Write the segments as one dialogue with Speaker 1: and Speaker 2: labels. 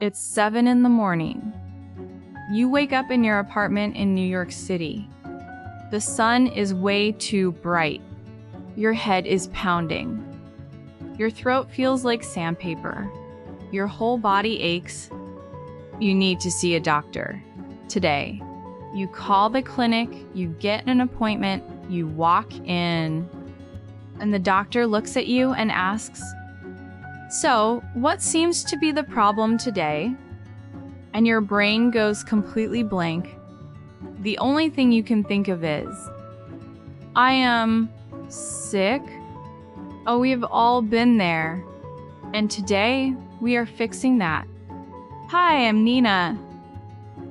Speaker 1: It's 7 in the morning. You wake up in your apartment in New York City. The sun is way too bright. Your head is pounding. Your throat feels like sandpaper. Your whole body aches. You need to see a doctor today. You call the clinic, you get an appointment, you walk in, and the doctor looks at you and asks, "So, what seems to be the problem today?" And your brain goes completely blank. The only thing you can think of is, "I am sick." Oh, we've all been there. And today, we are fixing that. Hi, I'm Nina.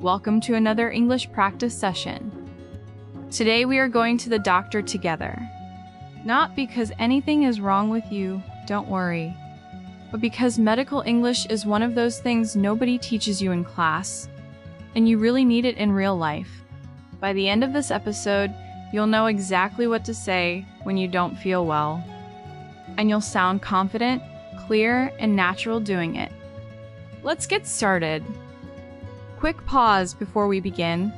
Speaker 1: Welcome to another English practice session. Today we are going to the doctor together. Not because anything is wrong with you, don't worry, but because medical English is one of those things nobody teaches you in class, and you really need it in real life. By the end of this episode, you'll know exactly what to say when you don't feel well, and you'll sound confident, clear, and natural doing it. Let's get started. Quick pause before we begin.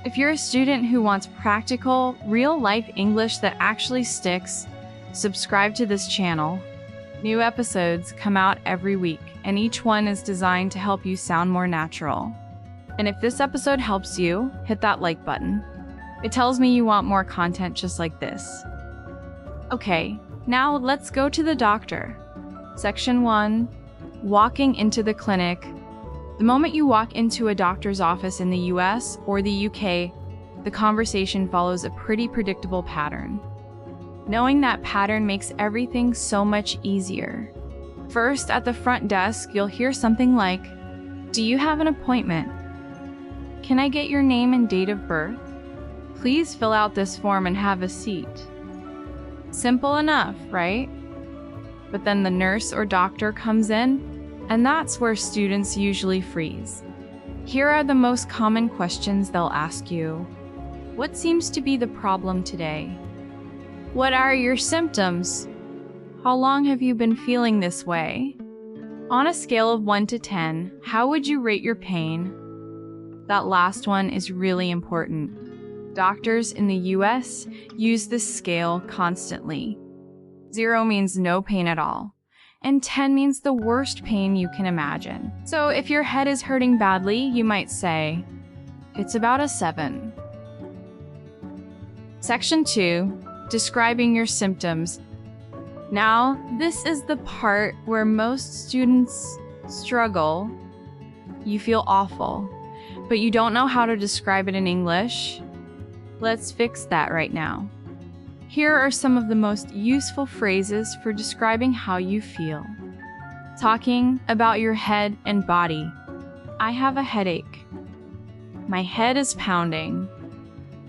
Speaker 1: If you're a student who wants practical, real-life English that actually sticks, subscribe to this channel. New episodes come out every week, and each one is designed to help you sound more natural. And if this episode helps you, hit that like button. It tells me you want more content just like this. Okay, now let's go to the doctor. Section 1, walking into the clinic. The moment you walk into a doctor's office in the US or the UK, the conversation follows a pretty predictable pattern. Knowing that pattern makes everything so much easier. First, at the front desk, you'll hear something like, "Do you have an appointment? Can I get your name and date of birth? Please fill out this form and have a seat." Simple enough, right? But then the nurse or doctor comes in, and that's where students usually freeze. Here are the most common questions they'll ask you. What seems to be the problem today? What are your symptoms? How long have you been feeling this way? On a scale of 1 to 10, how would you rate your pain? That last one is really important. Doctors in the US use this scale constantly. 0 means no pain at all, and 10 means the worst pain you can imagine. So if your head is hurting badly, you might say, "It's about a 7. Section 2, describing your symptoms. Now, this is the part where most students struggle. You feel awful, but you don't know how to describe it in English. Let's fix that right now. Here are some of the most useful phrases for describing how you feel. Talking about your head and body. I have a headache. My head is pounding.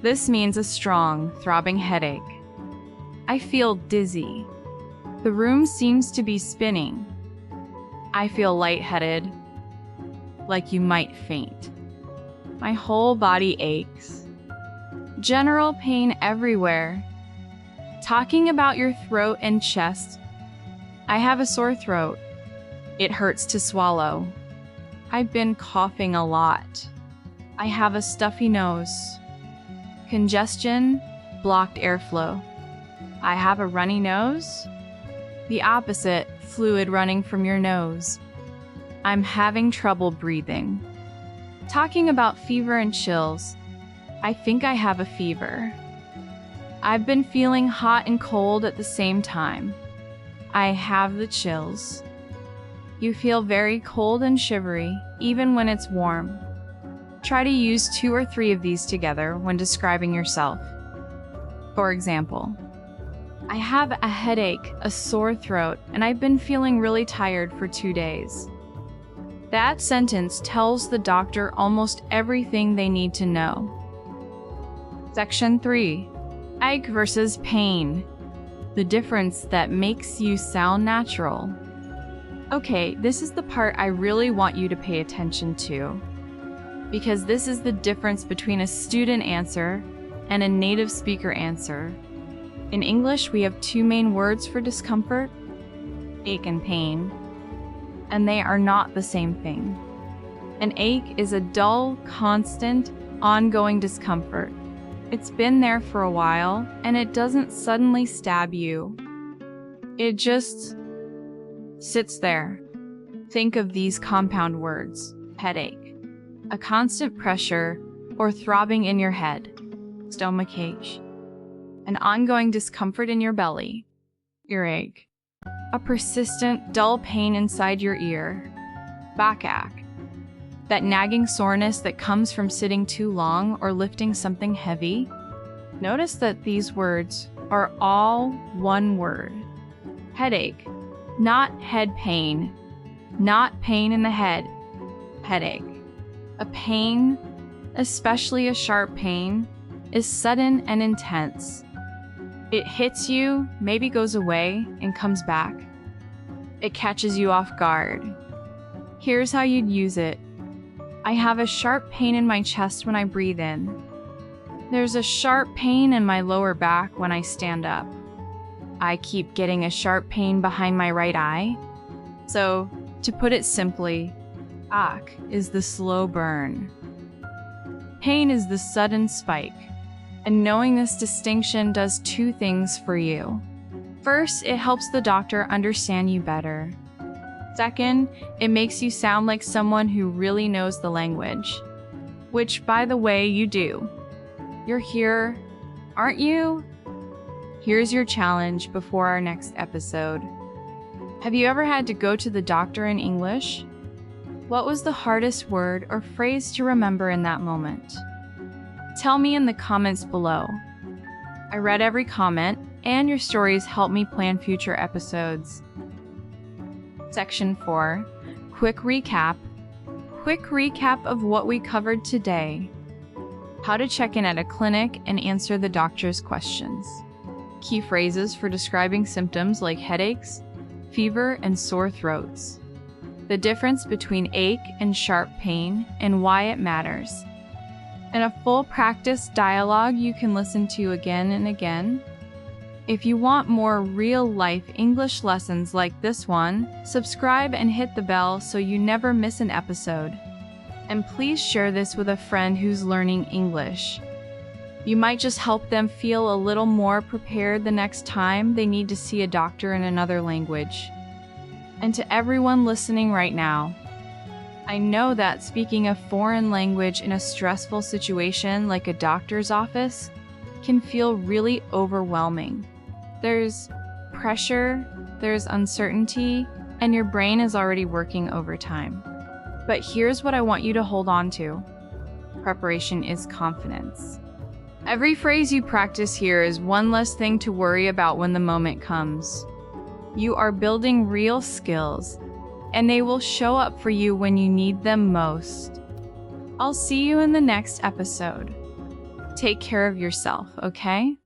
Speaker 1: This means a strong, throbbing headache. I feel dizzy. The room seems to be spinning. I feel lightheaded, like you might faint. My whole body aches. General pain everywhere. Talking about your throat and chest. I have a sore throat. It hurts to swallow. I've been coughing a lot. I have a stuffy nose. Congestion, blocked airflow. I have a runny nose. The opposite, fluid running from your nose. I'm having trouble breathing. Talking about fever and chills. I think I have a fever. I've been feeling hot and cold at the same time. I have the chills. You feel very cold and shivery, even when it's warm. Try to use 2 or 3 of these together when describing yourself. For example, I have a headache, a sore throat, and I've been feeling really tired for 2 days. That sentence tells the doctor almost everything they need to know. Section 3. Ache versus pain. The difference that makes you sound natural. Okay, this is the part I really want you to pay attention to, because this is the difference between a student answer and a native speaker answer. In English, we have 2 main words for discomfort, ache and pain, and they are not the same thing. An ache is a dull, constant, ongoing discomfort. It's been there for a while, and it doesn't suddenly stab you. It just sits there. Think of these compound words: headache, a constant pressure or throbbing in your head; stomachache, an ongoing discomfort in your belly; earache, a persistent, dull pain inside your ear; backache, that nagging soreness that comes from sitting too long or lifting something heavy. Notice that these words are all one word: headache, not head pain, not pain in the head, headache. A pain, especially a sharp pain, is sudden and intense. It hits you, maybe goes away, and comes back. It catches you off guard. Here's how you'd use it. I have a sharp pain in my chest when I breathe in. There's a sharp pain in my lower back when I stand up. I keep getting a sharp pain behind my right eye. So, to put it simply, ache is the slow burn. Pain is the sudden spike. And knowing this distinction does two things for you. First, it helps the doctor understand you better. Second, it makes you sound like someone who really knows the language. Which, by the way, you do. You're here, aren't you? Here's your challenge before our next episode. Have you ever had to go to the doctor in English? What was the hardest word or phrase to remember in that moment? Tell me in the comments below. I read every comment, and your stories help me plan future episodes. Section 4. Quick recap. Quick recap of what we covered today. How to check in at a clinic and answer the doctor's questions. Key phrases for describing symptoms like headaches, fever, and sore throats. The difference between ache and sharp pain and why it matters. And a full practice dialogue you can listen to again and again. If you want more real-life English lessons like this one, subscribe and hit the bell so you never miss an episode. And please share this with a friend who's learning English. You might just help them feel a little more prepared the next time they need to see a doctor in another language. And to everyone listening right now, I know that speaking a foreign language in a stressful situation like a doctor's office can feel really overwhelming. There's pressure, there's uncertainty, and your brain is already working overtime. But here's what I want you to hold on to. Preparation is confidence. Every phrase you practice here is one less thing to worry about when the moment comes. You are building real skills, and they will show up for you when you need them most. I'll see you in the next episode. Take care of yourself, okay?